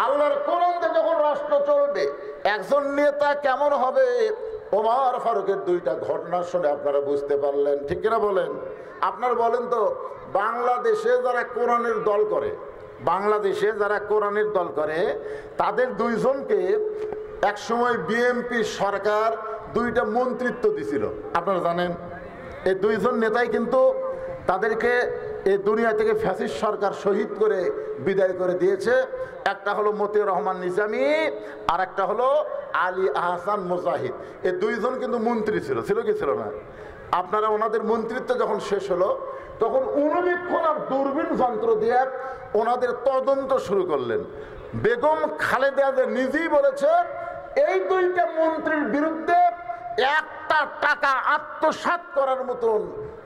আল্লাহর কোরআনে যখন রাষ্ট্র চলবে, একজন নেতা কেমন হবে? ওমর ফারুকের দুইটা ঘটনা শুনে আপনারা বুঝতে পারলেন, ঠিক কিনা বলেন? আপনারা বলেন তো, বাংলাদেশে যারা কোরআনের দল করে, বাংলাদেশে যারা কোরআনের দল করে, তাদের দুইজনকে একসময় বিএনপি সরকার দুইটা মন্ত্রিত্ব দিছিল, আপনারা জানেন। এই দুইজন নেতাই কিন্তু তাদেরকে এই দুনিয়া থেকে ফ্যাসিস্ট সরকার শহীদ করে বিদায় করে দিয়েছে। একটা হলো মতিউর রহমান নিজামী, আর একটা হলো আলী আহসান মুজাহিদ। এই দুইজন কিন্তু মন্ত্রী ছিল, ছিল কি ছিল না? আপনারা ওনাদের মন্ত্রিত্ব যখন শেষ হলো, তখন অনুবীক্ষণ আর দূরবীন যন্ত্র দিয়ে ওনাদের তদন্ত শুরু করলেন। বেগম খালেদা নিজেই বলেছে, এই দুইটা মন্ত্রীর বিরুদ্ধে একটা টাকা আত্মসাৎ করার মতন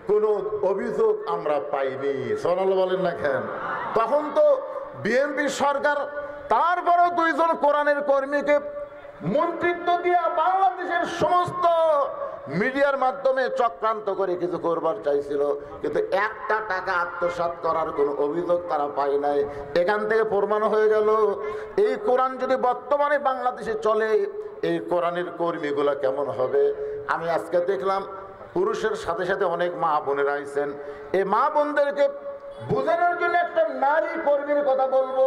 কোন অভিযোগ আমরা পাইনি। সোনাল্লাহ বলেন না কেন? তখন তো বিএনপি সরকার, তারপরেও দুইজন কোরআনের কর্মীকে মন্ত্রিত্ব দিয়ে বাংলাদেশের সমস্ত মিডিয়ার মাধ্যমে চক্রান্ত করে কিছু করবার চাইছিল, কিন্তু একটা টাকা আত্মসাৎ করার কোনো অভিযোগ তারা পায় নাই। এখান থেকে প্রমাণ হয়ে গেল, এই কোরআন যদি বর্তমানে বাংলাদেশে চলে, এই কোরআনের কর্মীগুলা কেমন হবে। আমি আজকে দেখলাম পুরুষের সাথে সাথে অনেক মা বোনেরা আইছেন। এই মা বোনদেরকে বোঝানোর জন্য একটা নারী কর্মীর কথা বলবো।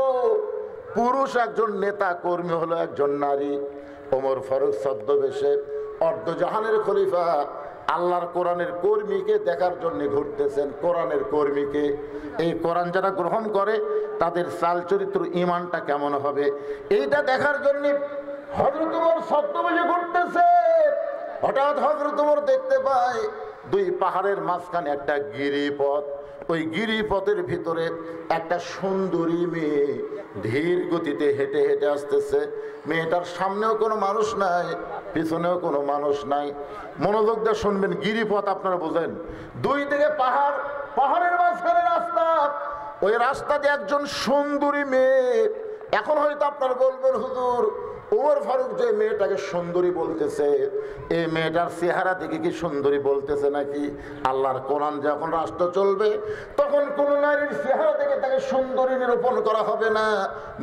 পুরুষ একজন নেতা, কর্মী হলো একজন নারী। ওমর ফারুক ছদ্মবেশে অর্ধজাহানের খলিফা আল্লাহর কোরআনের কর্মীকে দেখার জন্য ঘুরতেছেন। কোরআনের কর্মীকে, এই কোরআন যারা গ্রহণ করে তাদের চাল চরিত্র ইমানটা কেমন হবে, এইটা দেখার জন্য হযরত ওমর ছদ্মবেশে ঘুরতেছে। হঠাৎ হযরত ওমর দেখতে পায় দুই পাহাড়ের মাঝখানে একটা গিরিপথ। ওই গিরিপথের ভিতরে একটা সুন্দরী মেয়ে ধীর গতিতে হেঁটে হেঁটে আসতেছে। মেয়েটার সামনেও কোনো মানুষ নাই, পিছনেও কোনো মানুষ নাই। মনোযোগ দিয়ে শুনবেন, গিরিপথ আপনারা বোঝেন, দুই দিকে পাহাড়, পাহাড়ের মাঝখানে রাস্তা। ওই রাস্তা দিয়ে একজন সুন্দরী মেয়ে। এখন হয়তো আপনারা বলবেন, হুজুর ওমর ফারুক যে মেয়েটাকে সুন্দরী বলতেছে, এই মেয়েটার চেহারা দেখে কি সুন্দরী বলতেছে নাকি? আল্লাহর কোরআন যখন রাষ্ট্র চলবে, তখন কোন নারীর চেহারা দেখে তাকে সুন্দরী নিরূপণ করা হবে না।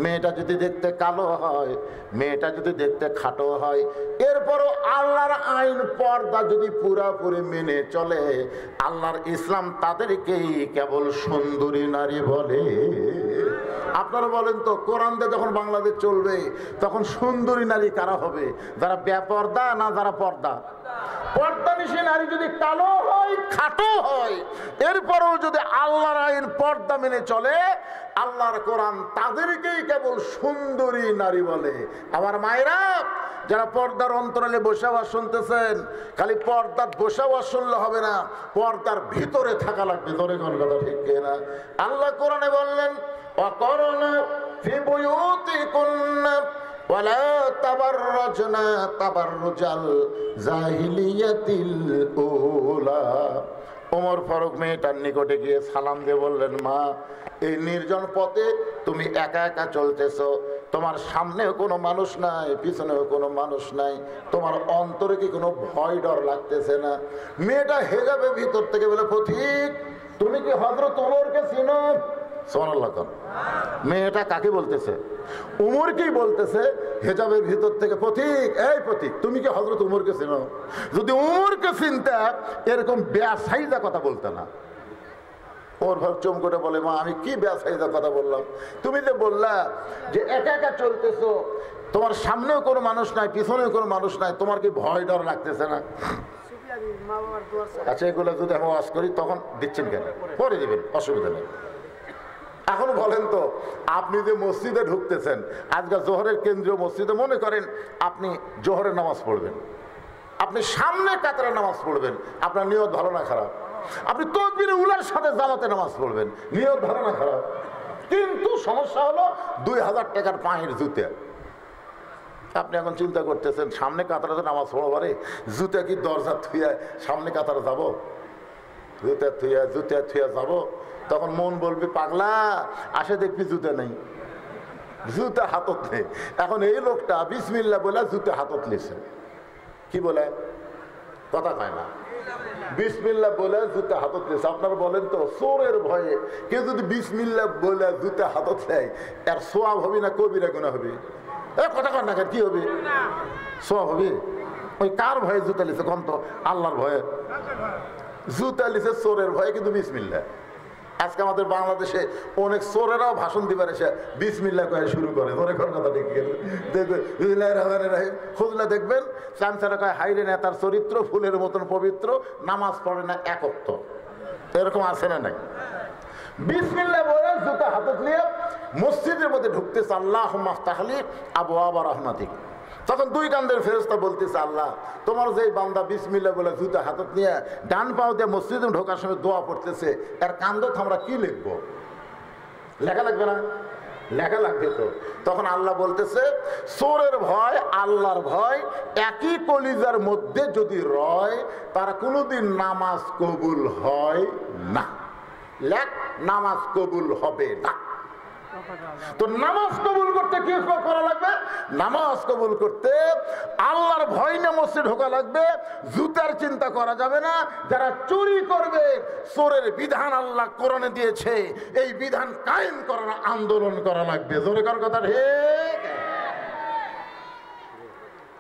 মেয়েটা যদি দেখতে কালো হয়, মেয়েটা যদি দেখতে খাটো হয়, এরপরও আল্লাহর আইন পর্দা যদি পুরাপুরি মেনে চলে, আল্লাহর ইসলাম তাদেরকেই কেবল সুন্দরী নারী বলে। আপনারা বলেন তো, কোরআন দিয়ে যখন বাংলাদেশ চলবে, তখন সুন্দরী নারী কারা হবে? যারা বেপর্দা না যারা পর্দা? পর্দানিশী নারী যদি কালো হয়, খাটো হয়, এরপরেও যদি আল্লাহর আইন পর্দা মেনে চলে, আল্লাহর কোরআন তাদেরকেই কেবল সুন্দরী নারী বলে। আমার মায়েরা, যারা পর্দার অন্তরালে বসে আওয়াজ শুনতেছেন, খালি পর্দার বসে আওয়াজ শুনলে হবে না, পর্দার ভিতরে থাকা লাগবে। ধরে কোন কথা ঠিক কিনা? আল্লাহ কোরআনে বললেন, وقرنا في بيوتكن ولا تبرجنا تبرج الجاهلية الأولى। ওমর ফারুক মেয়েটার নিকটে গিয়ে সালাম দিয়ে বললেন, মা, এই নির্জন পথে তুমি একা একা চলতেছো, তোমার সামনেও কোনো মানুষ নাই, পিছনেও কোনো মানুষ নাই, তোমার অন্তরে কি কোনো ভয় ডর লাগতেছে না? মেয়েটা হেজাবে ভিতর থেকে বলে, পথিক, তুমি কি হযরত ওমরকে চিনো? সুবহানাল্লাহ। মেয়েটা কাকে বলতেছে? উমরকেই বলতেছে হেজাবের ভিতর থেকে, পথিক, এই পথিক, তুমি কি হযরত উমরকে চিনো? যদি উমরকে চিনতে, এরকম বেয়াসাইজা কথা বলতে না। ওর ভাব চমকটে বলে, মা, আমি কি বেয়াসাইজা কথা বললাম? তুমি যে বললা যে একা একা চলতেছো, তোমার সামনেও কোনো মানুষ নাই, পিছনেও কোনো মানুষ নাই, তোমার কি ভয় ডর লাগতেছে না? আচ্ছা, এগুলো যদি আমি ওয়াজ করি তখন দিচ্ছেন কেন? পরে দিবেন, অসুবিধা নেই। এখন বলেন তো, আপনি যে মসজিদে ঢুকতেছেন, আজকাল জোহরের কেন্দ্রীয় মসজিদে, মনে করেন আপনি জোহরের নামাজ পড়বেন, আপনি সামনে কাতারে নামাজ পড়বেন, আপনার নিয়ত ভালো না খারাপ? আপনি তাকবীরে উলার সাথে জামাতে নামাজ পড়বেন, নিয়ত ভালো না খারাপ? কিন্তু সমস্যা হলো 2000 টাকার পায়ের জুতা। আপনি এখন চিন্তা করতেছেন, সামনে কাতারে নামাজ পড়বারে জুতা কি দরজা থুয়া সামনে কাতারে যাব? জুতা থুয়া যাব? তখন মন বলবে, পাগলা, আসে দেখবি জুতা নেই, জুতা হাতত নেই। এখন এই লোকটা বিসমিল্লাহ বলে জুতা হাতত নিছে, কি বলে? কথা কয় না। বিসমিল্লাহ বলে জুতা হাতত নিয়েছে। আপনারা বলেন তো চোরের ভয়ে কেউ যদি বিসমিল্লাহ বলে জুতা হাতত নেয় এর সোয়াব হবে না কবিরা গুনাহ হবে? কথা কন না, কি হবে? সোয়াব হবে। ওই কার ভয়ে জুতা লিছে কম তো? আল্লাহর ভয়ে জুতা লিছে, চোরের ভয়ে কিন্তু বিসমিল্লাহ। আজকে আমাদের বাংলাদেশে অনেক চোরেরাও ভাষণ দিবার এসে বিসমিল্লাহ কয়ে শুরু করে। ধরে কোন কথা ঠিক খুঁজলে দেখবেন চামচারা কয় হাইরে নেতার চরিত্র ফুলের মতন পবিত্র, নামাজ পড়ে না একত্র। এরকম আছে না নাই? বিসমিল্লাহ বলে জুতা হাতত নিয়ে মসজিদের মধ্যে ঢুকতেছে, আল্লাহুম্মা আফতাহলি আবওয়াবা রাহমাতিক। তখন দুই কান্দের ফেরেশতা বলতেছে, আল্লাহ তোমার যেই বান্দা বিসমিল্লাহ বলে জুতা হাতত নিয়ে ডান পাও দিয়ে মসজিদে ঢোকার সময় দোয়া পড়তেছে, এর কান্দত আমরা কি লিখবো? লেখা লাগবে না? লেখা লাগবে তো। তখন আল্লাহ বলতেছে, চোরের ভয় আল্লাহর ভয় একই কলিজার মধ্যে যদি রয় তারা কোনোদিন নামাজ কবুল হয় না। লেখ, নামাজ কবুল হবে না। তো নামাজ কবুল করতে কি করা লাগবে? নামাজ কবুল করতে আল্লাহর ভয় নিয়ে মসজিদে ঢোকা লাগবে। জুতার চিন্তা করা যাবে না। যারা চুরি করবে, চোরের বিধান আল্লাহ কোরআনে দিয়েছে, এই বিধান কায়েম করার আন্দোলন করা লাগবে। জোরে কার কথা ঠিক?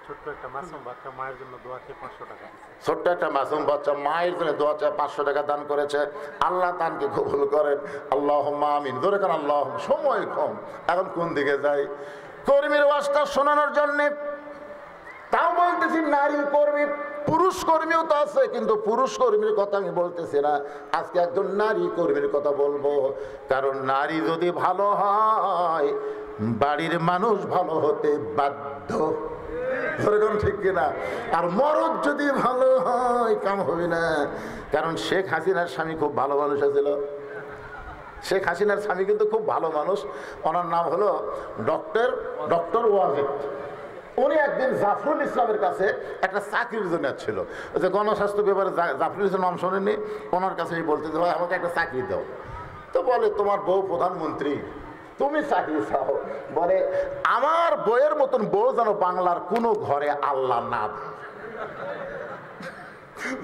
ছোট্ট একটা মাসুম বাচ্চা মায়ের জন্য দোয়া চেয়ে 500 টাকা। ছোট্ট একটা মাসুম বাচ্চা মায়ের জন্য দোয়া চেয়ে 500 টাকা দান করেছে। আল্লাহ দানকে কবুল করেন। আল্লাহুম্মা আমিন। ধরে কেন আল্লাহ। সময় কম, এখন কোন দিকে যাই? কর্মীর ওয়াজটা শোনানোর জন্য তাও বলতেছি নারী কর্মী, পুরুষ কর্মীও তো আছে, কিন্তু পুরুষ কর্মীর কথা আমি বলতেছি না। আজকে একজন নারী কর্মীর কথা বলবো। কারণ নারী যদি ভালো হয় বাড়ির মানুষ ভালো হতে বাধ্য। ঠিক কিনা? আর মরদ যদি ভালো হয় কাম হবে না। কারণ শেখ হাসিনার স্বামী খুব ভালো মানুষ ছিল। শেখ হাসিনার স্বামী কিন্তু খুব ভালো মানুষ। ওনার নাম হলো ডক্টর ওয়াজেদ। উনি একদিন জাফরুল ইসলামের কাছে একটা চাকরির জন্য ছিল। যে গণস্বাস্থ্য ব্যাপারে জাফরুল ইসলাম নাম শোনেননি? ওনার কাছে বলতে ভাই আমাকে একটা চাকরি দাও। তো বলে তোমার বউ প্রধানমন্ত্রী, তুমি চাকরি চাও? বলে আমার বইয়ের মতন বউ যেন বাংলার কোনো ঘরে আল্লাহ না দেয়।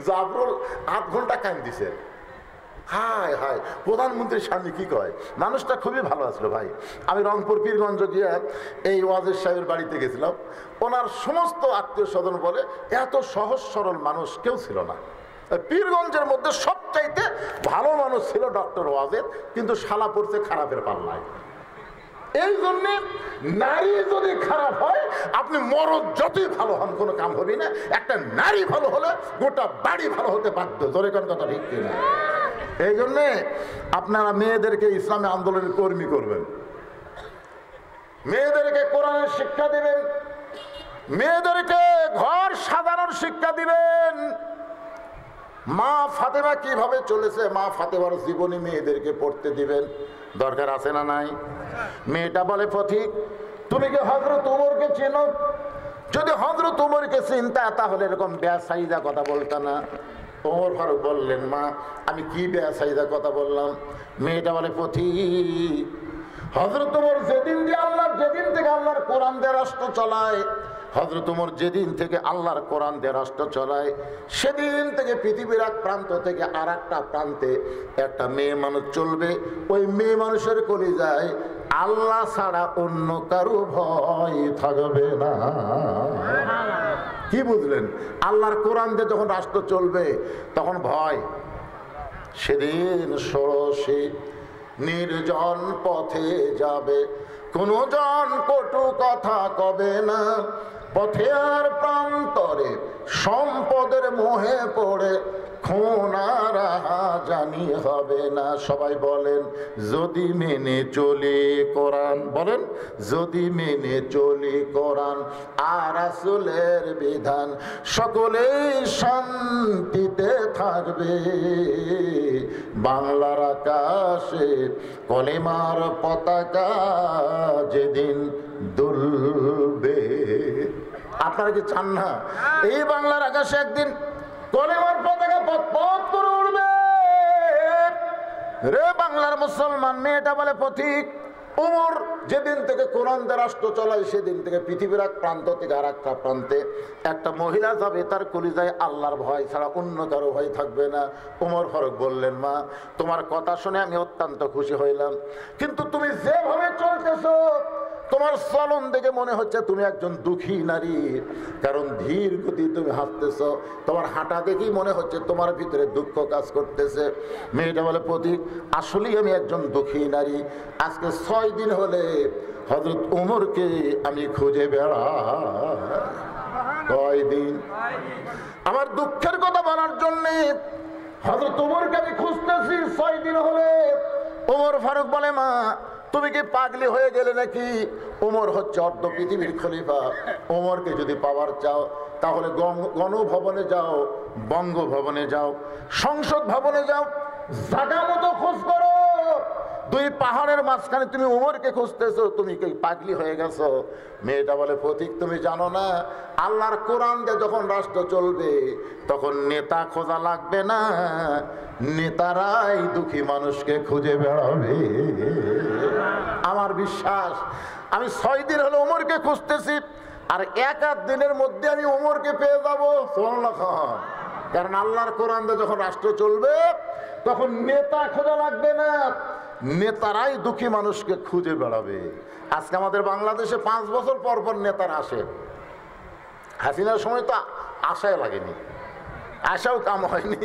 জাফরুল 8 ঘন্টা কান দিছে। হায় হায়, প্রধানমন্ত্রীর স্বামী কি কয়? মানুষটা খুবই ভালো আসলো ভাই। আমি রংপুর পীরগঞ্জ গিয়ে এই ওয়াজেদ সাহেবের বাড়িতে গেছিলাম। ওনার সমস্ত আত্মীয় স্বজন বলে এত সহজ সরল মানুষ কেউ ছিল না। পীরগঞ্জের মধ্যে সবচাইতে ভালো মানুষ ছিল ডক্টর ওয়াজেদ, কিন্তু শালা পড়ছে খারাপের পাল্লায়। এই জন্য নারী যদি খারাপ হয় আপনি মরদ যতই ভালো হন কোনো কাম হবে না। একটা নারী ভালো হলে গোটা বাড়ি ভালো হতে বাধ্য। জোরে কোন কথা ঠিক কিনা? এই জন্যে আপনারা মেয়েদেরকে ইসলামী আন্দোলনের কর্মী করবেন, মেয়েদেরকে কোরআনের শিক্ষা দিবেন, মেয়েদেরকে ঘর সাজানোর শিক্ষা দিবেন। মা ফাতেমা কিভাবে চলেছে, মা ফাতেমার জীবনী মেয়েদেরকে পড়তে দিবেন। দরকার আছে না নাই? মেয়েটা বলে পথিক তুমি কি হযরত ওমরকে চেনো? যদি হযরত ওমরকে চিনতা তাহলে এরকম বেয়াসাইদা কথা বলতা না। ওমর ফারুক বললেন, মা আমি কি বেয়াসাইদা কথা বললাম? মেয়েটা বলে পথিক হযরত ওমর যেদিন থেকে আল্লাহর কোরআন দিয়ে রাষ্ট্র চলায়, হযরত ওমর যেদিন থেকে আল্লাহর কোরআন দিয়ে রাষ্ট্র চলায়, সেদিন থেকে পৃথিবীর এক প্রান্ত থেকে আর একটা প্রান্তে একটা মেয়ে মানুষ চলবে। ওই মেয়ে মানুষের কলিজায় আল্লাহ ছাড়া অন্য কারো ভয় থাকবে না। কি বুঝলেন? আল্লাহর কোরআন দিয়ে যখন রাষ্ট্র চলবে তখন ভয়। সেদিন ষোড়শী নির্জন পথে যাবে, কোনো জন কটু কথা কবে না। পথে আর প্রান্তরে সম্পদের মোহে পড়ে খুন আর জানি হবে না। সবাই বলেন যদি মেনে চলি কোরআন, বলেন যদি মেনে চলি কোরআন আর রাসূলের বিধান, সকলেই শান্তিতে থাকবে। বাংলার আকাশে কলেমার পতাকা যেদিন দুলবে। আপনারা কি চান না এই বাংলার আকাশে একদিন কলেমার পতাকা পথ করে উঠবে? রে বাংলার মুসলমান, মেয়েটা বলে পথিক ওমর যেদিন থেকে কোরআন দিয়ে রাষ্ট্র চলায় সেদিন থেকে পৃথিবীর এক প্রান্ত থেকে আর একটা প্রান্তে একটা মহিলা যাবে, তার কলিজায় আল্লাহর ভয় ছাড়া অন্য কারো ভয় থাকবে না। ওমর ফারুক বললেন, মা তোমার কথা শুনে আমি অত্যন্ত খুশি হইলাম, কিন্তু তুমি যেভাবে চলতেছো তোমার চলন দেখে মনে হচ্ছে তুমি একজন দুঃখী নারী, কারণ ধীর গতি তুমি হাঁটতেছ, তোমার হাঁটা দেখেই মনে হচ্ছে তোমার ভিতরে দুঃখ কাজ করতেছে। মেয়েটা বলে, প্রতীক আসলেই আমি একজন দুঃখী নারী, আজকে 6 দিন হলে হযরত ওমরকে আমি খুঁজে বেড়াই। কয়দিন? আমার দুঃখের কথা বলার জন্যে হযরত ওমরকে আমি খুঁজতেছি 6 দিন হলে। ওমর ফারুক বলে, মা তুমি কি পাগলি হয়ে গেলে নাকি? ওমর হচ্ছে অর্ধ পৃথিবীর খলিফা, ওমরকে যদি পাওয়ার চাও তাহলে গণভবনে যাও, বঙ্গভবনে যাও, সংসদ ভবনে যাও, জায়গা মতো খোঁজ করো। 2 পাহাড়ের মাঝখানে তুমি ওমরকে খুঁজতেছো, তুমি কি পাগলি হয়ে গেছো? মেয়েটা বলে, প্রতীক তুমি জানো না, আল্লাহর কোরআন দিয়ে যখন রাষ্ট্র চলবে তখন নেতা খোঁজা লাগবে না, নেতারাই দুঃখী মানুষকে খুঁজে বেড়াবে। আমার বিশ্বাস, আমি 6 দিন হলো ওমরকে খুঁজতেছি, আর 1-8 দিনের মধ্যে আমি ওমরকে পেয়ে যাবো। সুবহানাল্লাহ। কারণ আল্লাহর কোরআন দিয়ে যখন রাষ্ট্র চলবে তখন নেতা খোঁজা লাগবে না, নেতারাই দুঃখী মানুষকে খুঁজে বেড়াবে। আজকে আমাদের বাংলাদেশে 5 বছর পর পর নেতারা আসে। হাসিনার সময় তো আশায় লাগেনি, আশাও কাম হয়নি,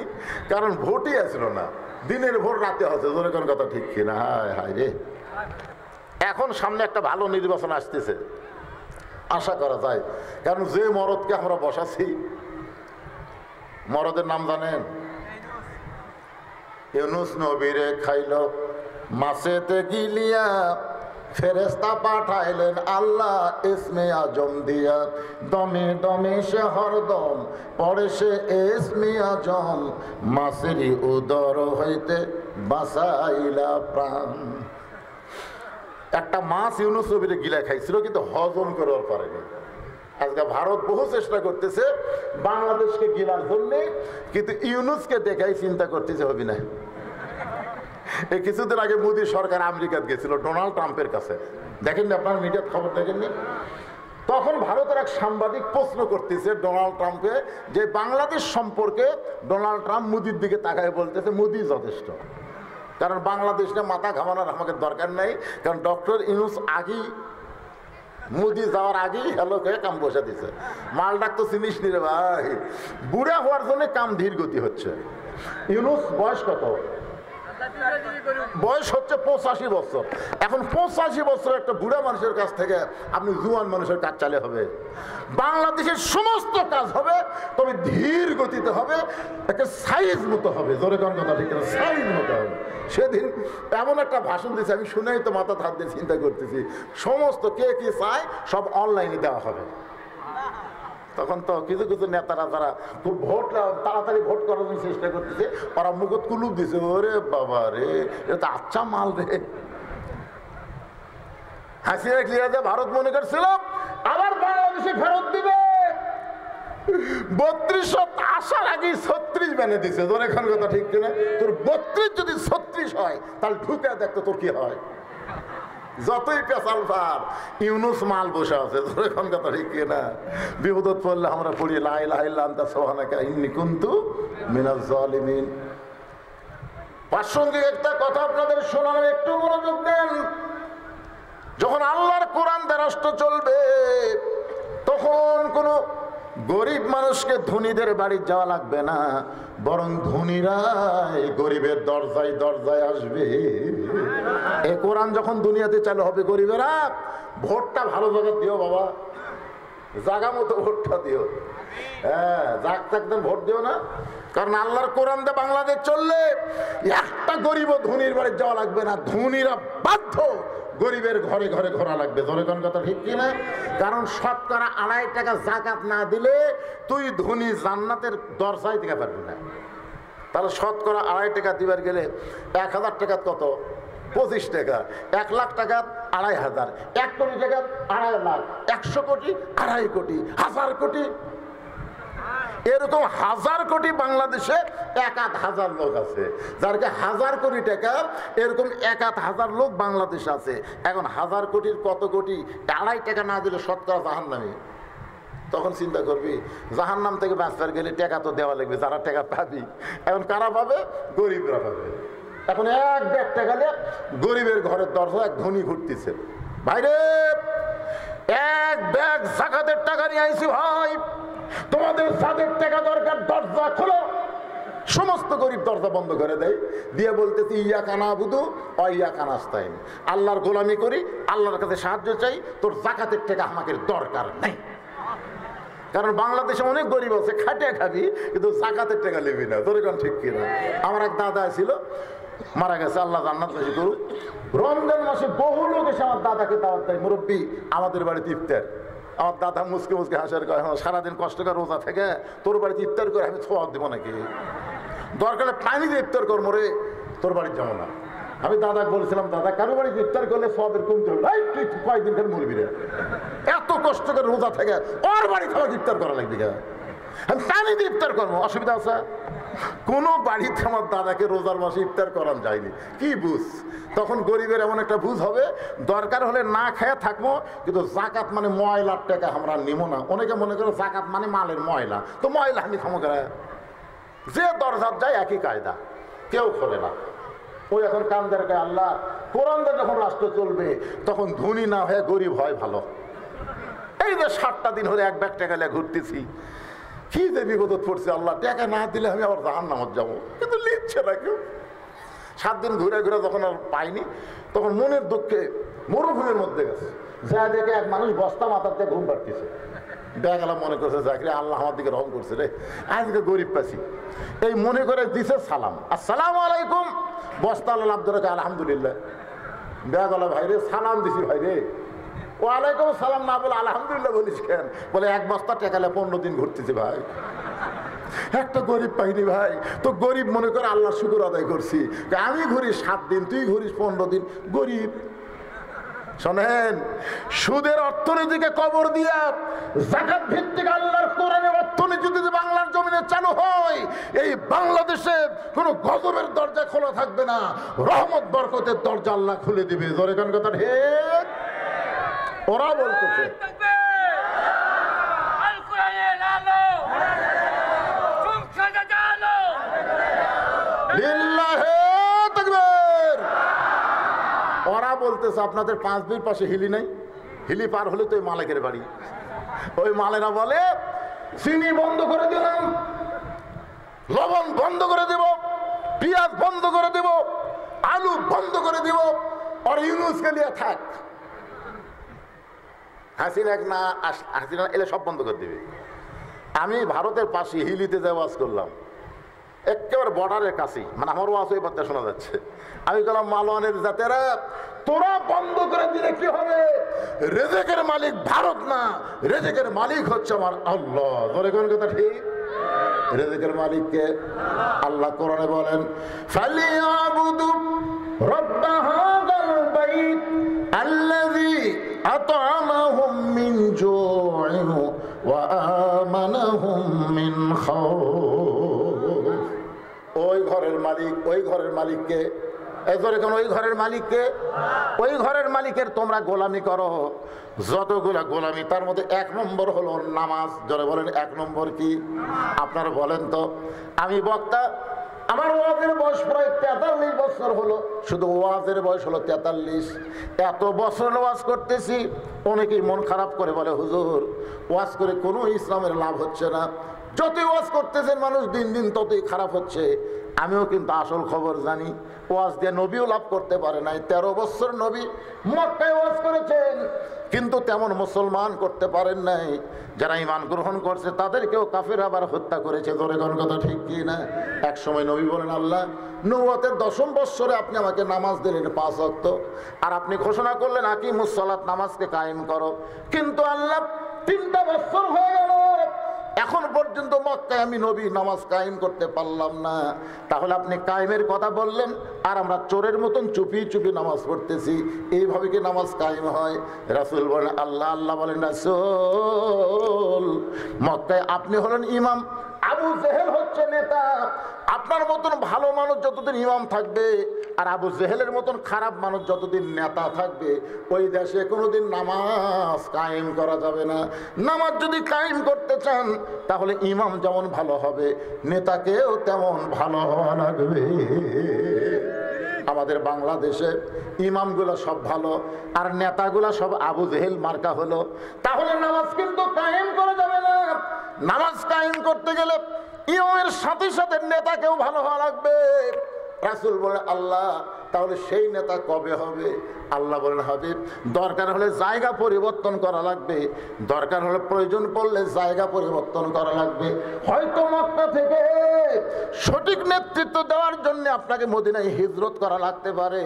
কারণ ভোটই আসল না, দিনের ভোট রাতে হচ্ছে। জোরে কোন কথা ঠিক কিনা? হায় হায় রে, এখন সামনে একটা ভালো নির্বাচন আসতেছে, আশা করা যায়। কারণ যে মরদকে আমরা বসাছি, মরদের নাম জানেন? ইউনুস নবীরে খাইল মাছেতে গিলিয়া, ফেরেশতা পাঠাইলেন আল্লাহ ইসমে আজম দিয়া, দমে দমে সে হরদম পড়ে সে ইসমে আজম, মাছেরই উদর হইতে বাঁচাইলা প্রাণ। একটা মাছ ইউনুস নবীরে গিলা খাইছিল, কিন্তু হজম করার পারেনি। আজকে ভারত বহু চেষ্টা করতেছে বাংলাদেশকে গিলার জন্য, কিন্তু ইউনুসকে দেখাই চিন্তা করতেছে হবে না। এই কিছুদিন আগে মোদী সরকার আমেরিকা গেছিল ডোনাল্ড ট্রাম্পের কাছে, দেখেননি আপনার মিডিয়ার খবর দেখেননি? তখন ভারতের এক সাংবাদিক প্রশ্ন করতেছে ডোনাল্ড ট্রাম্পকে যে বাংলাদেশ সম্পর্কে ডোনাল্ড ট্রাম্প মোদির দিকে তাকায় বলতেছে মোদি যথেষ্ট, কারণ বাংলাদেশকে মাথা ঘামানোর আমাকে দরকার নাই, কারণ ডক্টর ইউনুস আগেই মোদি যাওয়ার আগেই হ্যালো কে কাম বসে দিছে। মালডাক তো চিনিস নি রে ভাই, বুড়া হওয়ার জন্য কাম ধীর গতি হচ্ছে। ইউনুস বয়স কত? বয়স হচ্ছে 85 বছর। এখন 85 বছর একটা বুড়া মানুষের কাছ থেকে আপনি জুয়ান মানুষের কাজ চালে হবে? বাংলাদেশের সমস্ত কাজ হবে, তবে ধীর গতিতে হবে, একটা সাইজ মতো হবে। জোরে কোন কথা ঠিক না? সাইজ মতো হবে। সেদিন এমন একটা ভাষণ দিয়েছে, আমি শুনেই তো মাথা হাত দিয়ে চিন্তা করতেছি, সমস্ত কে কি চায় সব অনলাইনে দেওয়া হবে। তখন তো কিছু কিছু নেতারা যারা খুব ভোট তাড়াতাড়ি ভোট করার জন্য চেষ্টা করতেছে, ওরা মুখত কুলুপ দিছে, ওরে বাবা রে, এটা তো আচ্ছা মাল রে। হাসিনা ক্লিয়ার যে ভারত মনে করছিল আবার বাংলাদেশে ফেরত দিবে, 3200 আসার আগে 36 বেনে দিছে। তোর এখন কথা ঠিক কিনা? তোর 32 যদি 36 হয় তাহলে ঢুকে দেখতো তোর কি হয়। যতই পেশাল ভার, ইউনুস মাল বসে আছে। তোর এখন কথা ঠিক কিনা? বিপদত পড়লে আমরা পড়ি লা ইলাহা ইল্লা আনতা সুবহানাকা ইন্নী কুনতু মিনাজ জালিমিন। প্রাসঙ্গিক একটা কথা আপনাদের শোনানোর একটু মনোযোগ দেন। যখন আল্লাহর কোরআন দ্বারা রাষ্ট্র চলবে তখন কোনো গরিব মানুষকে ধনীদের বাড়ি যাওয়া লাগবে না, বরং ধনীরাই গরিবের দরজায় দরজায় আসবে। এই কোরআন যখন দুনিয়াতে চালু হবে, গরিবেরা ভোটটা ভালো জায়গায় দিও বাবা, জায়গা মতো ভোটটা দিও। হ্যাঁ, যাক থাকতেন ভোট দিও না, কারণ আল্লাহর কোরআন দিয়ে বাংলাদেশ চললে একটা গরিবও ধনীর বাড়ি যাওয়া লাগবে না, ধনীরা বাধ্য গরিবের ঘরে ঘরে ঘোরা লাগবে। ধরে কোন কথা ঠিক কিনা? কারণ শতকরা 2.5 টাকা যাকাত না দিলে তুই ধনী জান্নাতের দরজায় দিতে পারবি না। তাহলে শতকরা 2.5 টাকা দিবার গেলে 1000 টাকা কত? 25 টাকা। 1 লাখ টাকা 2.5 1 কোটি টাকা 2.5 লাখ, 100 কোটি 2.5 কোটি, 1000 কোটি এরকম 1000 কোটি বাংলাদেশে 1,000 লোক আছে, যার 1000 কোটি টাকা, এরকম 1,000 লোক বাংলাদেশে আছে। এখন 1000 কোটির কত কোটি 2.5 টাকা না দিলে শতকরা জাহান্নামী। তখন চিন্তা করবি জাহান্নাম থেকে বাঁচতে গেলে টাকা তো দেওয়া লাগবে, যারা টাকা পাবি। এখন কারা পাবে? গরিবরা পাবে। এখন এক ব্যাগ টাকা নিয়ে গরিবের ঘরের দরজা এক ধনী ঘুরতেছে, ভাইরে এক ব্যাগ যাকাতের টাকা নিয়ে আইছি ভাই, তোমাদের যাদের টাকা দরকার দরজা খোলো। সমস্ত গরিব দরজা বন্ধ করে দেয়, দিয়ে বলতেছি ইয়াকা নাবুদু ওয়া ইয়াকা নাস্তাইন, আল্লাহর গোলামি করি, আল্লাহর কাছে সাহায্য চাই, তোর যাকাতের টাকা আমাকে দরকার নেই। কারণ বাংলাদেশে অনেক গরিব আছে, খাটিয়া খাবি কিন্তু যাকাতের টাকা নেবি না। তোর এখন ঠিক কিনা? আমার এক দাদা ছিল, মারা গেছে, আল্লাহ জান্নাত নসিব করুক। রমজান মাসে বহু লোক এসে আমার দাদাকে দাওয়াত দেয়, মুরব্বী আমাদের বাড়িতে ইফতার। আমার দাদা মুসকে মুসকে হাসার কয়, সারাদিন কষ্ট করে রোজা থেকে তোর বাড়িতে ইফতার করে আমি ছোঁয়া দেবো নাকি? দরকারে পানি দিয়ে ইফতার করবো রে, তোর বাড়ির যাবো না। আমি দাদাকে বলেছিলাম, দাদা কারো বাড়িতে ইফতার করলে সবের কমতে হবে, তুই কয়েকদিন খালি মরবি রে, এত কষ্ট করে রোজা থেকে ওর বাড়ি খাওয়া ইফতার করা লাগবে, আমি পানি দিয়ে ইফতার করবো, অসুবিধা আছে? কোনো বাড়িতে আমার দাদাকে রোজার মাসে ইফতার করানো যায়নি। কি বুঝ? তখন গরিবের এমন একটা বুঝ হবে, দরকার হলে না খেয়ে থাকবো কিন্তু জাকাত মানে ময়লার টাকা আমরা নিব না। অনেকে মনে করে জাকাত মানে মালের ময়লা, তো ময়লা আমি খামো করে, যে দরজার যায় একই কায়দা, কেউ খোলে না। ওই এখন কান্দের গায়ে আল্লাহ, কোরআনটা যখন রাষ্ট্র চলবে তখন ধনী না হয়ে গরিব হয় ভালো। এই যে 7টা দিন হলে এক ব্যাগ টাকা নিয়ে ঘুরতেছি, কি যে বিপদত পড়ছে আল্লাহ, টাকা না দিলে আমি আবার জাহান্নামে যাবো, কিন্তু লিখছে না কেউ। 7 দিন ঘুরে ঘুরে যখন আর পাইনি, তখন মনের দুঃখে মরুভূমির মধ্যে গেছে, যা দেখে এক মানুষ বস্তা মাথার দিয়ে ঘুম পাড়তেছে। দেখা গেলাম মনে করছে চাকরি আল্লাহ আমার দিকে রহম করছে রে, আজকে গরিব পাচ্ছি, এই মনে করে দিছে সালাম, আসসালামু আলাইকুম। বস্তা আল্লাহ আব্দুল আলহামদুলিল্লাহ। দেখা গেল ভাইরে সালাম দিছি, ভাইরে ওয়ালাইকুম সালাম না বলে আলহামদুলিল্লাহ বলিস কেন? বলে এক বস্তা টেকালে 15 দিন ঘুরতেছি ভাই, একটা গরিব পাইনি ভাই। তো গরিব মনে করে আল্লাহ শুকুর আদায় করছি, আমি ঘুরি 7 দিন, তুই ঘুরিস 15 দিন, গরিব। শোনেন, সুদের অর্থনীতিকে কবর দিয়া যাকাত ভিত্তিক আল্লাহর কোরআনের অর্থনীতি যদি বাংলার জমিনে চালু হয়, এই বাংলাদেশে কোনো গজবের দরজা খোলা থাকবে না, রহমত বরকতের দরজা আল্লাহ খুলে দিবে। জোরে কোন কথা ঠিক? ওরা বলতেছে ওরা বলতেছে আপনাদের 5 বির পাশে হিলি নাই, হিলি পার হলে তো ওই মালিকের বাড়ি। ওই মালেরা বলে চিনি বন্ধ করে দিলাম, লবণ বন্ধ করে দেব, পেঁয়াজ বন্ধ করে দেব, আলু বন্ধ করে দেব, আর ইউনুসকে নিয়ে থাক। হাসিনা না হাসিনা এলে সব বন্ধ করে দিবে। আমি ভারতের পাশে হিলিতে যে ওয়াজ করলাম, একেবারে বর্ডারের কাছেই, মানে আমার ওয়াজ ওই বার্তা শোনা যাচ্ছে। আমি বললাম মালওয়ানের জাতেরা, তোরা বন্ধ করে দিলে কি হবে? রেজেকের মালিক ভারত না, রেজেকের মালিক হচ্ছে আমার আল্লাহ। ধরে কোন কথা ঠিক? রেজেকের মালিককে আল্লাহ কোরআনে বলেন, ফালিয়াবুদু রাব্ব হাযাল বাইত আল্লাযী আত'আমাহুম মিন জু'ইন ওয়া আমানাহুম মিন খাউফ। ওই ঘরের মালিক, ওই ঘরের মালিককে, ওই ঘরের মালিককে, ওই ঘরের মালিকের তোমরা গোলামি করো। যতগুলা গোলামি, তার মধ্যে 1 নম্বর হলো নামাজ। জোরে বলেন 1 নম্বর কি? আপনারা বলেন তো। আমি বক্তা, আমার ওয়াজের বয়স প্রায় 43 বছর হলো, শুধু ওয়াজের বয়স হলো 43। এত বছর ওয়াজ করতেছি, অনেকেই মন খারাপ করে বলে হুজুর ওয়াজ করে কোনো ইসলামের লাভ হচ্ছে না, যতই ওয়াজ করতেছেন মানুষ দিন দিন ততই খারাপ হচ্ছে। আমিও কিন্তু আসল খবর জানি, ওয়াজ দিয়ে নবীও লাভ করতে পারে নাই। 13 বছর নবী মক্কায় ওয়াজ করেছেন, কিন্তু তেমন মুসলমান করতে পারেন নাই। যারা ঈমান গ্রহণ করছে তাদেরকেও কাফের আবার হত্যা করেছে। ধরে কোন কথা ঠিক কি না? এক সময় নবী বলেন, আল্লাহ নবুয়তের 10ম বৎসরে আপনি আমাকে নামাজ দিলেন 5 ওয়াক্ত, আর আপনি ঘোষণা করলেন আকিমুস সালাত, নামাজকে কায়েম করো। কিন্তু আল্লাহ 3টা বছর হয়ে গেল, এখন পর্যন্ত মক্কায় আমি নবী নামাজ কায়েম করতে পারলাম না, তাহলে আপনি কায়েমের কথা বললেন আর আমরা চোরের মতন চুপি চুপি নামাজ পড়তেছি, এইভাবে কি নামাজ কায়েম হয়? রাসূল বলেন আল্লাহ আল্লাহ বলেন রাসূল, মক্কায় আপনি হলেন ইমাম, আবু জেহেল হচ্ছে নেতা। আপনার মতন ভালো মানুষ যতদিন ইমাম থাকবে আর আবু জেহেলের মতন খারাপ মানুষ যতদিন নেতা থাকবে, ওই দেশে কোনোদিন নামাজ কায়েম করা যাবে না। নামাজ যদি কায়েম করতে চান তাহলে ইমাম যেমন ভালো হবে, নেতাকেও তেমন ভালো হওয়া লাগবে। আমাদের বাংলাদেশে ইমামগুলো সব ভালো আর নেতাগুলো সব আবু জেহেল মার্কা হলো, তাহলে নামাজ কিন্তু কায়েম করা যাবে না। নামাজ কায়েম করতে গেলে ইমামের সাথে সাথে নেতাকেও ভালো হওয়া লাগবে। রাসূল বলে আল্লাহ, তাহলে সেই নেতা কবে হবে? আল্লাহ বলেন হাবিব, দরকার হলে জায়গা পরিবর্তন করা লাগবে, দরকার হলে প্রয়োজন পড়লে জায়গা পরিবর্তন করা লাগবে। হয়তো মক্কা থেকে সঠিক নেতৃত্ব দেওয়ার জন্য আপনাকে মদিনায় হিজরত করা লাগতে পারে।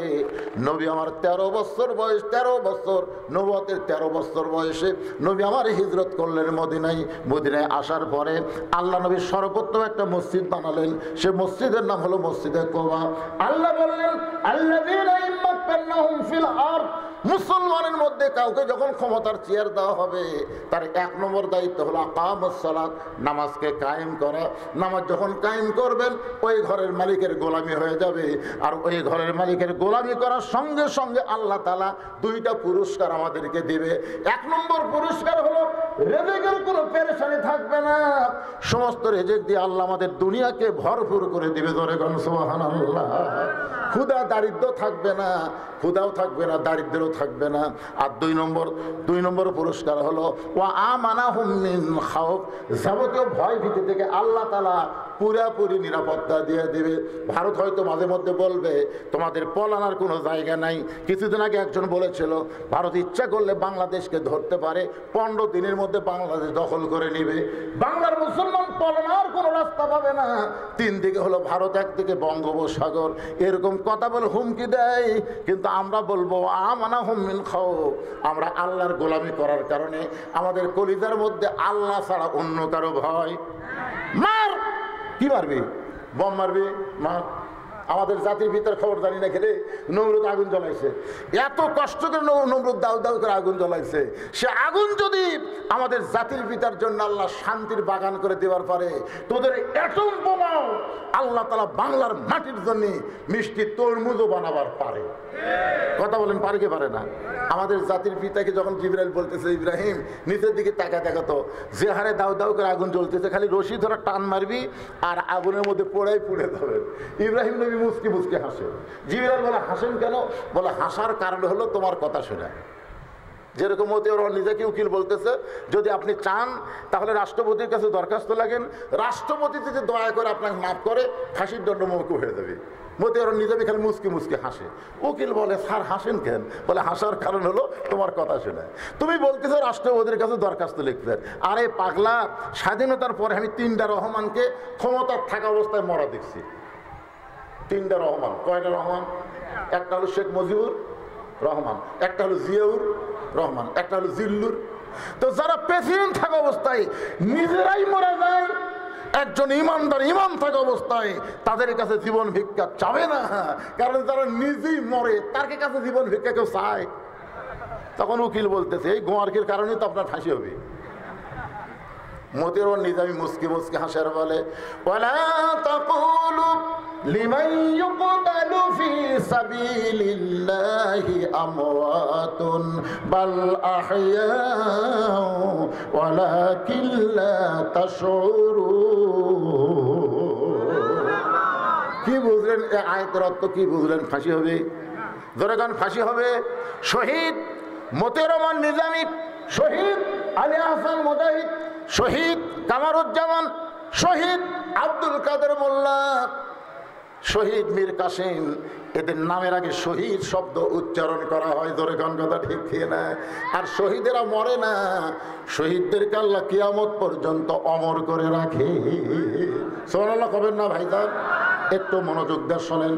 নবী আমার 13 বছর বয়স, 13 বছর নবুয়তের 13 বছর বয়সে নবী আমার হিজরত করলেন মদিনায়। মদিনায় আসার পরে আল্লাহ নবী সর্বপ্রথম একটা মসজিদ বানালেন, সে মসজিদের নাম হলো মসজিদে কুবা। আল্লাহ বললেন আল্লাযীনা ইম্মাক্কানাহুম ফিল আরদ, মুসলমানের মধ্যে কাউকে যখন ক্ষমতার চেয়ার দেওয়া হবে তার 1 নম্বর দায়িত্ব হলো আকামুস সালাত, নামাজকে কায়েম করা। নামাজ যখন কায়েম করবেন ওই ঘরের মালিকের গোলামি হয়ে যাবে, আর ওই ঘরের মালিকের গোলামি করার সঙ্গে সঙ্গে আল্লাহ তাআলা 2টা পুরস্কার আমাদেরকে দিবে। 1 নম্বর পুরস্কার হলো রিজিকের কোনো পেরেশানি থাকবে না, সমস্ত রিজিক দিয়ে আল্লাহ আমাদের দুনিয়াকে ভরপুর করে দিবে। ধরে গণ সুবহানাল্লাহ। ক্ষুধা দারিদ্র থাকবে না, ক্ষুধাও থাকবে না, দারিদ্রও থাকবে না। আর 2 নম্বর পুরস্কার হলো ওয়া আমানাহুম মিন খাউফ, যাবতীয় ভয় ভীতি থেকে আল্লাহ তাআলা পুরাপুরি নিরাপত্তা দিয়ে দিবে। ভারত হয়তো মাঝে মধ্যে বলবে তোমাদের পলানোর কোনো জায়গা নাই। কিছুদিন আগে একজন বলেছিল ভারত ইচ্ছা করলে বাংলাদেশকে ধরতে পারে, 15 দিনের মধ্যে বাংলাদেশ দখল করে নিবে। বাংলার মুসলমান পলানোর কোনো রাস্তা পাবে না। 3 দিকে হলো ভারত, একদিকে বঙ্গোপসাগর, এরকম কথা বলে হুমকি দেয়। কিন্তু আমরা বলবো আমানাহুম মিন খাউফ, আমরা আল্লাহর গোলামি করার কারণে আমাদের কলিজার মধ্যে আল্লাহ ছাড়া অন্য কারো ভয়। মার, কি মারবি? বম মারবি? মার। আমাদের জাতির ভিতর খবর জানি না খেলে নমরুদ আগুন জ্বলাইছে, এত কষ্ট করে নমরুদ দাউ দাউ করে আগুন জ্বলাইছে। সে আগুন যদি আমাদের জাতির পিতার জন্য আল্লাহ শান্তির বাগান করে দেওয়ার পারে, তোদের অ্যাটম বোমাও আল্লাহ তাআলা বাংলার মাটির জন্য মিষ্টি তরমুজও বানাবার পারে। কথা বলেন, পারে কি পারে না? আমাদের জাতির পিতাকে যখন জিবরাইল বলতেছে ইব্রাহিম নিচের দিকে তাকা দেখাতো, যে হারে দাউ দাউ করে আগুন জ্বলতেছে, খালি রশি ধরা টান মারবি আর আগুনের মধ্যে পোড়াই পুড়ে যাবেন। ইব্রাহিম নবী মুসকি মুসকি হাসে। জিবরাইল বলে হাসেন কেন? বলে হাসার কারণ হলো তোমার কথা শোনা। যেরকম মতিউর রহমান নিজেকে উকিল বলতেছে, যদি আপনি চান তাহলে রাষ্ট্রপতির কাছে দরখাস্ত লাগেন, রাষ্ট্রপতি যদি দয়া করে আপনাকে মাফ করে ফাঁসির দণ্ড মৌকুফ হয়ে যাবে। মতিউর রহমান নিজে খালি মুসকি মুসকি হাসে। উকিল বলে স্যার হাসেন কেন? বলে হাসার কারণ হলো তোমার কথা শোনা। তুমি বলতেছো রাষ্ট্রপতির কাছে দরখাস্ত লিখতে। আরে পাগলা, স্বাধীনতার পরে আমি 3টা রহমানকে ক্ষমতার থাকা অবস্থায় মরা দেখছি। 3টা রহমান। কয়টা রহমান? একটা হলো শেখ মুজিবুর রহমান, একটা হলো জিয়াউর রহমান, একটা হলো জিল্লুর। তো যারা প্রেসিডেন্ট থাকা অবস্থায় নিজেরাই মরে যায়, একজন ইমানদার ইমাম থাকা অবস্থায় তাদের কাছে জীবন ভিক্ষা চাবে না, কারণ তারা নিজেই মরে, তার কাছে জীবন ভিক্ষা কেউ চায়? তখন উকিল বলতেছে এই গোয়ার্কের কারণেই তো আপনার ফাঁসি হবে। মতিউর রহমান নিজামী মুসকি মুসকি হাসার বলে ওয়ালা তাকুলু লিমান ইউকতালু ফি সাবিলিল্লাহি আমওয়াতুন বাল আহইয়াউ ওয়ালাকিন লা তাশউরুন। কি বুঝলেন এই আয়াতের অর্থ? কি বুঝলেন? ফাঁসি হবে। ধরে গান ফাঁসি হবে। শহীদ মতিউর রহমান নিজামী, শহীদ আলী আহসান মুজাহিদ, শহীদ কামারুজ্জামান, শহীদ আব্দুল কাদের মোল্লা, শহীদ মীর কাসেম, এদের নামের আগে শহীদ শব্দ উচ্চারণ করা হয়। ধরে গান কথা ঠিক খেয়ে না। আর শহীদেরা মরে না, শহীদদেরকে আল্লাহ কিয়ামত পর্যন্ত অমর করে রাখে। সুবহানাল্লাহ কবেন না ভাইজান? একটু মনোযোগ দিয়ে শোনেন।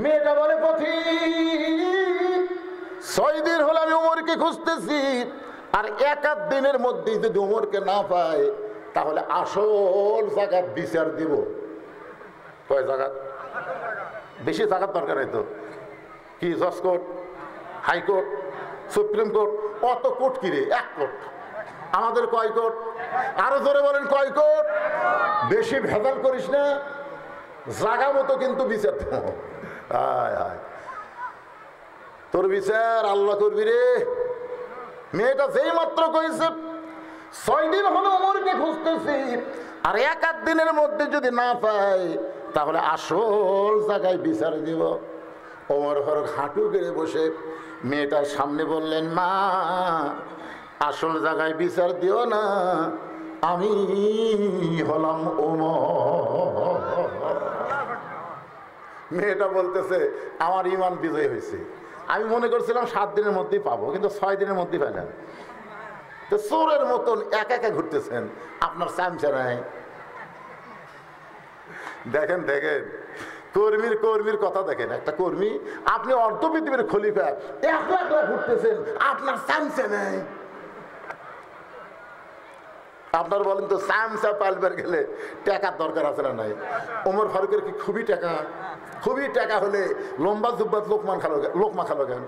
মেয়েটা বলে পথিক 6 দিন হলো আমি উমরকে খুঁজতেছি, আর 1 দিনের মধ্যেই যদি উমরকে না পায় তাহলে আসল জাকাত বিচার দিব। কয় জাকাত? বেশি জাকাত দরকার নেই তো। কি জজ কোর্ট, হাইকোর্ট, সুপ্রিম কোর্ট, অত কোর্ট কিরে? এক কোর্ট। আমাদের কয় কোর্ট? আরো জোরে বলেন কয় কোর্ট? বেশি ভেজাল করিস না, জাগা মতো কিন্তু বিচার দেব। হায় হায়, তোর বিচার আল্লাহ করবি রে। মেয়েটা যেই মাত্র কইছে 6 দিন হলো ওমরকে খুঁজতেছি, আর 1-8 দিনের মধ্যে যদি না পাই তাহলে আসল জায়গায় বিচার দিব। ওমর ফারুক হাঁটু গেড়ে বসে মেয়েটার সামনে বললেন, মা আসল জায়গায় বিচার দিও না, আমি হলাম ওমর। মেয়েটা বলতেছে, আমার ইমান বিজয় হয়েছে। আমি মনে করছিলাম 7 দিনের মধ্যেই পাবো, কিন্তু 6 দিনের মধ্যেই পাইলাম। তো চোরের মতন একা একা ঘুরতেছেন, আপনার চামচা নাই। দেখেন দেখেন কর্মীর কথা দেখেন। একটা কর্মী, আপনি অর্ধ পৃথিবীর খলিফা, একলা একলা ঘুরতেছেন, আপনার চামচা নাই। আপনার বলেন তো, চামচা পালবার গেলে টাকার দরকার আছে না নাই? ওমর ফারুকের কি খুবই টাকা? খুবই টাকা হলে লম্বা জুব্বাত লোকমা খালো কেন?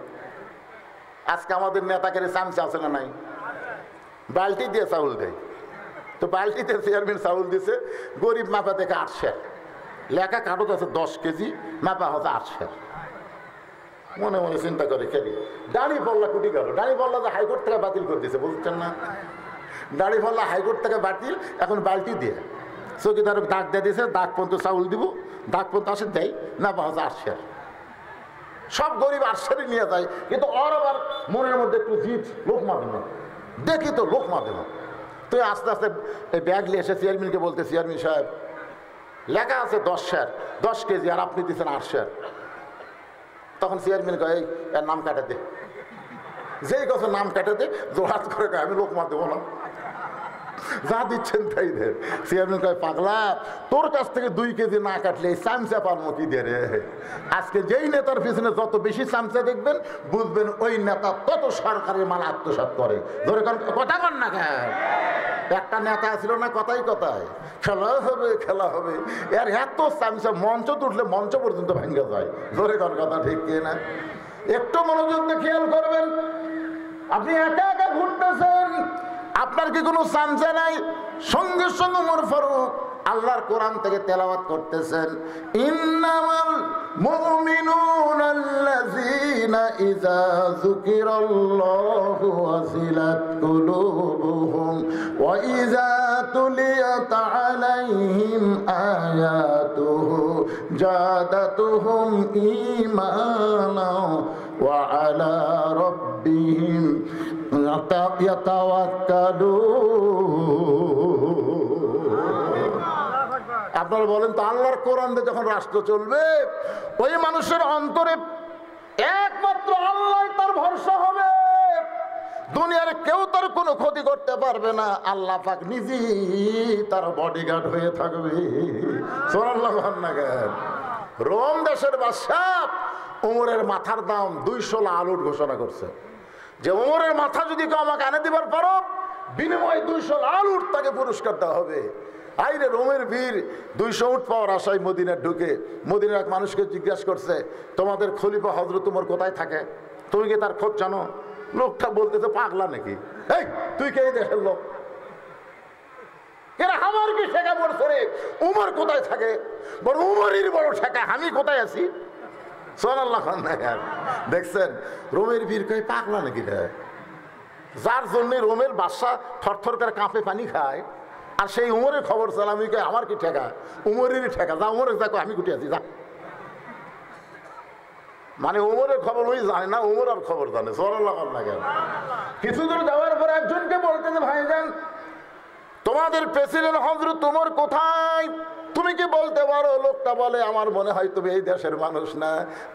আজকে আমাদের নেতাকে চামচা আছে না নাই? বালতি দিয়ে চাউল দেয়, তো বালতিতে চেয়ারম্যান চাউল দিছে, গরিব মাপা থেকে 8 সের, লেখা কাগজ আছে 10 কেজি, মাপা হচ্ছে 8 সের। মনে মনে চিন্তা করে খেলি, দাড়ি পাল্লা কুটি গেল। দাড়ি পাল্লা যে হাইকোর্ট থেকে বাতিল করে দিয়েছে, বুঝছেন না? দাড়ি পাল্লা হাইকোর্ট থেকে বাতিল, এখন বালতি দিয়ে চৌকিদারক দাগ দিয়ে দিয়েছে, দাগ পর্যন্ত চাউল দিব, দাগ পর্যন্ত আসে দেয়, মাপা হচ্ছে 8 সের। সব গরিব 8 সেরই নিয়ে যায়, কিন্তু ওর আবার মনের মধ্যে একটু জিত, লোক মাধ্যম দেখি তো, লোক মাধ্যম। তুই আস্তে আস্তে এই ব্যাগ নিয়ে এসে চেয়ারম্যানকে বলতে, চেয়ারম্যান সাহেব লেখা আছে 10 সের, 10 কেজি, আর আপনি দিচ্ছেন 8 সের। তখন চেয়ারম্যান কয়, এর নাম কাটে দে। যেই কথা নাম কাটে দে, জোহাত করে কয়, আমি লোক মার দেবো না, যা দিচ্ছেন তাই দেন। চেয়ারম্যান কয়, পাগলা, তোর কাছ থেকে 2 কেজি না কাটলে এই চামচা পারবো কি দিয়ে রে? আজকে যেই নেতার পিছনে যত বেশি চামচা দেখবেন, বুঝবেন ওই নেতা তত সরকারি মাল আত্মসাৎ করে। ধরে কথা কন না কেন? একটা নেতা ছিল না, কথাই কথায় খেলা হবে খেলা হবে, এর এত চামচা, মঞ্চ তুললে মঞ্চ পর্যন্ত ভেঙে যায়। ধরে কোন কথা ঠিক কি না? একটু মনোযোগ দিয়ে খেয়াল করবেন। আপনি একা একা ঘুরতেছেন, আপনার কি কোনো চামচা নাই? সঙ্গে সঙ্গে ওমর ফারুক আল্লাহর কোরআন থেকে তেলাওয়াত করতেছেন, ইন্নামাল মুমিনুনা আল্লাযীনা ইযা যুকিরাল্লাহু ওয়াজিলাত কুলুবুহুম ওয়া ইযা তুলিয়াত আলাইহিম আয়াতুহু জাদাতুহুম ঈমানা ওয়া আলা রাব্বিহিম আপনারা বলেন তো, আল্লাহর কোরআন দিয়ে যখন রাষ্ট্র চলবে, ওই মানুষের অন্তরে একমাত্র আল্লাহ তার ভরসা হবে। দুনিয়ার কেউ তার কোনো ক্ষতি করতে পারবে না, আল্লাহ পাক নিজেই তার বডিগার্ড হয়ে থাকবে। সুবহানাল্লাহ। রোম দেশের বাদশা ওমরের মাথার দাম 200 লাখ উট ঘোষণা করছে, যে ওমরের মাথা যদি কেউ আমাকে এনে দিবার পারো, বিনিময়ে 200 লাখ উট তাকে পুরস্কার দেওয়া হবে। আইরে রোমের বীর 200 উট পাওয়ার আশায় মদিনায় ঢুকে মদিনার এক মানুষকে জিজ্ঞাসা করছে, তোমাদের খলিফা হযরত ওমর কোথায় থাকে? তুমি কি তার খোঁজ জানো? লোকটা বলতেছে, পাগলা নাকি? এই তুই কে দেশের লোক? এরা আমার কি শেখা পড়ছে রে? ওমর কোথায় থাকে? বড় ওমরের বড় শেখা, আমি কোথায় আছি? সুবহানাল্লাহ। দেখছেন রোমের বীর কয়, পাগলা নাকি রে? যার জন্য রোমের বাদশা থরথর করে কাঁপে পানি খায়, আর সেই উমরের খবর চালামি কয়, আমার কি ঠেকা? উমরেরই ঠেকা, যা উমরের দেখো আমি কুটি আছি, যা। মানে উমরের খবর ওই জানে না, উমর আর খবর জানে। সুবহানাল্লাহ। কিছু দূর যাওয়ার পর একজনকে বলতেছে, ভাইজান তোমাদের প্রেসিডেন্ট হযরত ওমর কোথায়? তুমি কি বলতে পারো? লোকটা বলে, আমার মনে হয় তুমি এই দেশের মানুষ না,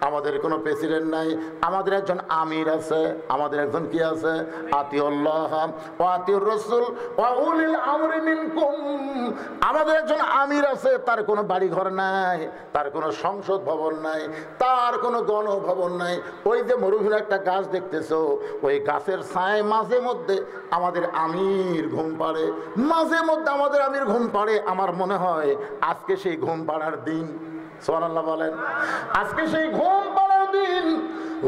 আমাদের কোনো প্রেসিডেন্ট নাই, আমাদের একজন আমির আছে, আমাদের একজন কি আছে, আতিউল্লাহ ওয়া আতিউর রাসূল ওয়া উলিল আমরি মিনকুম, আমাদের একজন আমির আছে, তার কোনো বাড়ি ঘর নাই, তার কোনো সংসদ ভবন নাই, তার কোনো গণভবন নাই। ওই যে মরুভূমির একটা গাছ দেখতেছো, ওই গাছের ছায় মাঝে মধ্যে আমাদের আমির ঘুম পাড়ে, মাঝে মধ্যে আমাদের আমির ঘুম পাড়ে। আমার মনে হয় আজকে সেই ঘুম পাড়ার দিন। সুবহানাল্লাহ বলেন, আজকে সেই ঘুম পাড়ার দিন।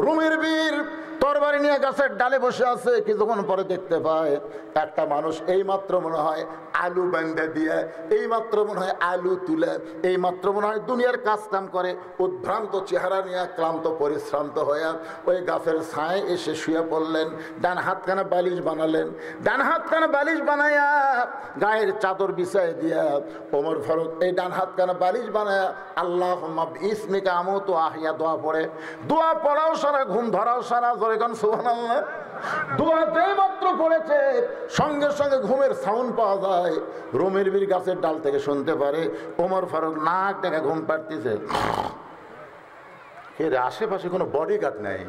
রুমের বীর তরবারি নিয়ে গাছের ডালে বসে আছে, কিছুক্ষণ পরে দেখতে পায় একটা মানুষ এই মাত্র মনে হয় আলু বান্ধে দিয়ে, এই মাত্র মনে হয় আলু তুলে, এই মাত্র মনে হয় দুনিয়ার কাজ কাম করে, উদ্ভ্রান্ত চেহারা নিয়ে ক্লান্ত পরিশ্রান্ত হয়ে ওই গাছের ছায় এসে শুয়ে পড়লেন। ডান হাতখানা বালিশ বানালেন, ডান হাতখানা বালিশ বানাইয়া গায়ের চাদর বিছাই দিয়া ওমর ফারুক এই ডান হাতখানা বালিশ বানায়া আল্লাহুম্মা বিসমিকা আমুতু আহিয়া দোয়া পড়ে। দোয়া পড়াও সারা, ঘুম ধরাও সারা। সুবহানাল্লাহ, দোয়া যেই মাত্র পড়েছে সঙ্গে সঙ্গে ঘুমের সাউন্ড পাওয়া যায়। রুমের বীর গাছের ডাল থেকে শুনতে পারে ওমর ফারুক নাক ডেকে ঘুম পাড়তেছে। এর আশেপাশে কোনো বডিগার্ড নেই,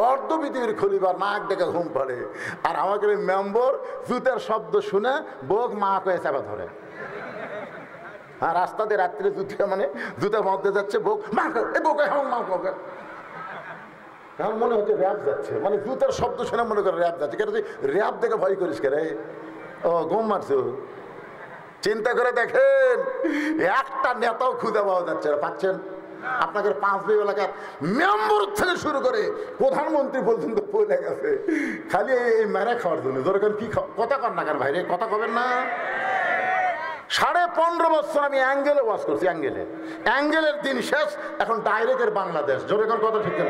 অর্ধ পৃথিবীর খলিফা নাক ডেকে ঘুম পাড়ে। আর আমাকে মেম্বর জুতার শব্দ শুনে বোক মা কয়ে চাপা ধরে। আর রাস্তাতে রাত্রে জুতা মানে জুতা মধ্যে যাচ্ছে, বোক মা বোকে হাও মা বোকে, এখন মনে হচ্ছে র্যাব যাচ্ছে, মানে জুতার শব্দ শুনে মনে করে র্যাব যাচ্ছে। কেন তুই র্যাব দেখে ভয় করিস কে রে? ও ঘুম মারছো। চিন্তা করে দেখেন, একটা নেতাও খুঁজে পাওয়া যাচ্ছে না। পাচ্ছেন? আপনাদের 5 এলাকার মেম্বার থেকে শুরু করে প্রধানমন্ত্রী পর্যন্ত পড়ে গেছে খালি এই মেরে খাওয়ার জন্য। দরকার কি কথা কর না কেন ভাই রে, কথা কবেন না। 15.5 বছর আমি অ্যাঙ্গেলে ওয়াজ করছি, অ্যাঙ্গেলের দিন শেষ, এখন ডাইরেক্টের বাংলাদেশ। জোরে কোন কথা ঠিক না?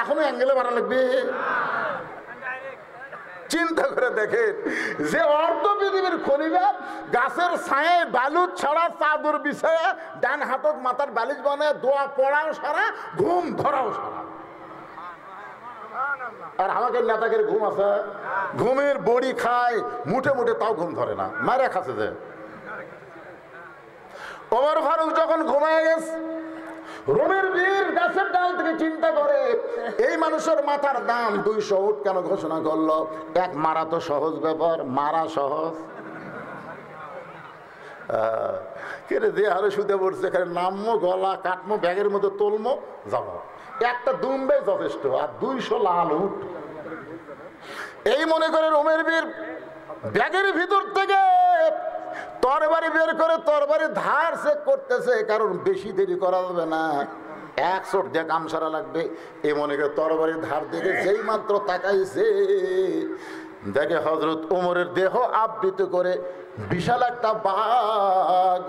এখনো অ্যাঙ্গেলে বাড়া লাগবে। চিন্তা করে দেখেন, যে অর্ধ পৃথিবীর খলিফা গাছের ছায়ে বালু ছাড়া চাদর বিছায় ডান হাতক মাথার বালিশ বানায় দোয়া পড়াও সারা, ঘুম ধরাও সারা। আর আমাকে নেতাদের ঘুম আছে, ঘুমের বড়ি খায় মুঠে মুঠে, তাও ঘুম ধরে না, মারা খাচ্ছে। যে ওমর ফারুক যখন ঘুমায় গেছে, রোমের বীর গাছের ডাল থেকে চিন্তা করে এই মানুষের মাথার দাম 200 উট কেন ঘোষণা করলো? এক মারা তো সহজ ব্যাপার, মারা সহজ। কেরে যে হারে শুতে পড়ছে, এখানে নামমো, গলা কাটমো, ব্যাগের মধ্যে তুলমো, যাবো। একটা দুম্বে যথেষ্ট, আর 200 লাল উট। এই মনে করে রোমের বীর ব্যাগের ভিতর থেকে তরবারি বের করে তরবারি ধার চেক করতেছে, কারণ বেশি দেরি করা যাবে না, 1 শট দিয়ে কাম সারা লাগবে। এই মনে করে তরবারি ধার দেখে যেই মাত্র তাকাইছে, দেখে হযরত ওমরের দেহ আবৃত করে বিশাল একটা বাঘ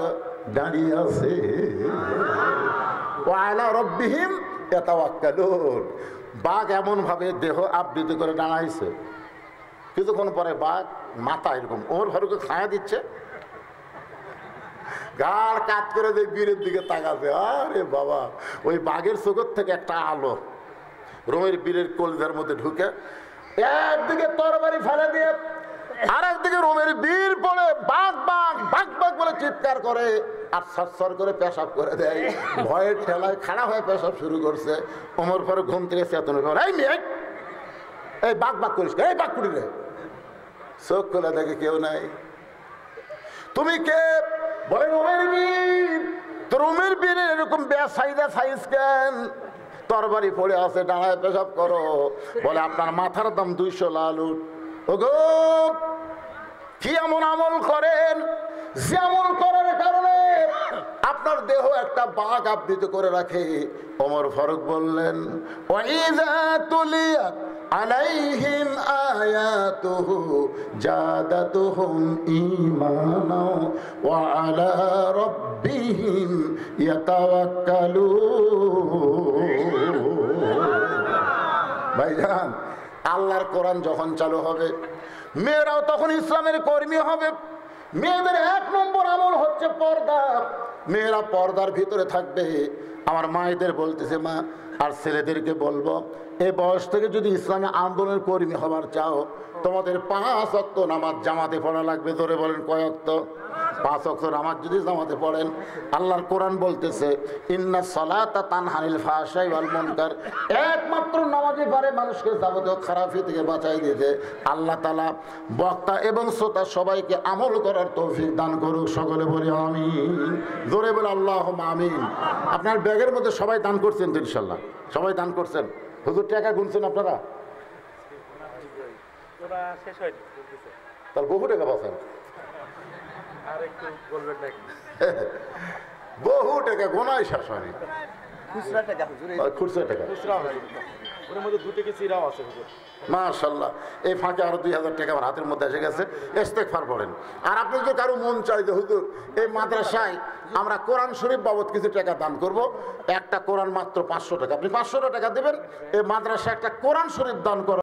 দাঁড়িয়ে আছে। ওয়া আলা রাব্বিহিম ইয়াতাওয়াক্কালুন, বাঘ এমন ভাবে দেহ আবৃত করে দাঁড়াইছে। কিছুক্ষণ পরে বাঘ মাথা এরকম ওমর ফারুককে ছায়া দিচ্ছে, গাড় কাত করে যে বীরের দিকে তাকাবে। আরে বাবা, ওই বাঘের চোখের থেকে একটা আলো রোমের বীরের কলিজার মধ্যে ঢুকে একদিকে তরবারি ফেলে দিয়ে আর একদিকে রোমের বীর পড়ে বাঘ বাঘ বাঘ বাঘ বলে চিৎকার করে আর সরসর করে পেশাব করে দেয়। ভয়ের ঠেলায় খাড়া হয়ে পেশাব শুরু করছে। ওমর ফারুক ঘুম থেকে চেতন করে, এই মেয়ে, এই বাঘ বাঘ করিস, এই বাঘ কুড়ি রে। চোখ খোলা দেখে কেউ নাই। তুমি কে? বলে রোমের বীর। তো রোমের বীরের এরকম বেসাইদা সাইজ কেন? তরবারি পড়ে আছে, দাঁড়ায় পেশাব করো। বলে আপনার মাথার দাম 200 লাল উট। ওগো, কি এমন আমল করেন যে আমল করার কারণে আপনার দেহ একটা বাঘ আবৃত করে রাখে? ওমর ফারুক বললেন, ওয়াইযা তুলিয়াত আলাইহিম আয়াতুহু জাদাতুহুম ঈমানা ওয়া আলা রাব্বিহিম ইয়াতাওয়াক্কালুন। ভাইজান, আল্লাহর কোরআন যখন চালু হবে, মেয়েরাও তখন ইসলামের কর্মী হবে। মেয়েদের 1 নম্বর আমল হচ্ছে পর্দা। মেয়েরা পর্দার ভিতরে থাকবে। আমার মায়েদের বলতেছে, মা আর ছেলেদেরকে বলবো, এই বয়স থেকে যদি ইসলামী আন্দোলনের কর্মী হবার চাও, তোমাদের 5 ওয়াক্ত নামাজ জামাতে পড়া লাগবে। ধরে বলেন কয় ওয়াক্ত? 5 ওয়াক্ত নামাজ যদি জামাতে পড়েন, আল্লাহর কোরআন বলতেছে ইন্না সালাতা তানহানিল ফাহশাই ওয়াল মুনকার, একমাত্র নামাজই পারে মানুষকে যাবতীয় খারাপি থেকে বাঁচাই দিতে। আল্লাহ তাআলা বক্তা এবং শ্রোতা সবাইকে আমল করার তৌফিক দান করুক, সকলে বলি আমিন। জোরে বলে আল্লাহুম্মা আমিন। আপনার ব্যাগের মধ্যে সবাই দান করছেন তো ইনশাআল্লাহ? সবাই দান করছেন? হুজুর টাকা গুনছেন আপনারা? ওরা শেষ হয়নি, তার বহু টাকা পাচ্ছেন, আর একটু বলবেন নাকি? বহু টাকা গোনায় শেষ হয়নি। খুচরা টাকা হুজুর, খুচরা টাকা ওর মধ্যে 2 টাকা চিরাও আছে হুজুর। মাশাআল্লাহ। এই ফাঁকে আরো 2000 টাকা আমার হাতের মধ্যে এসে গেছে, ইস্তেগফার পড়েন। আর আপনি যদি কারো মন চাই যে হুজুর এই মাদ্রাসায় আমরা কোরআন শরীফ বাবদ কিছু টাকা দান করব, একটা কোরআন মাত্র 500 টাকা, আপনি 500 টাকা দেবেন, এই মাদ্রাসায় একটা কোরআন শরীফ দান করবেন।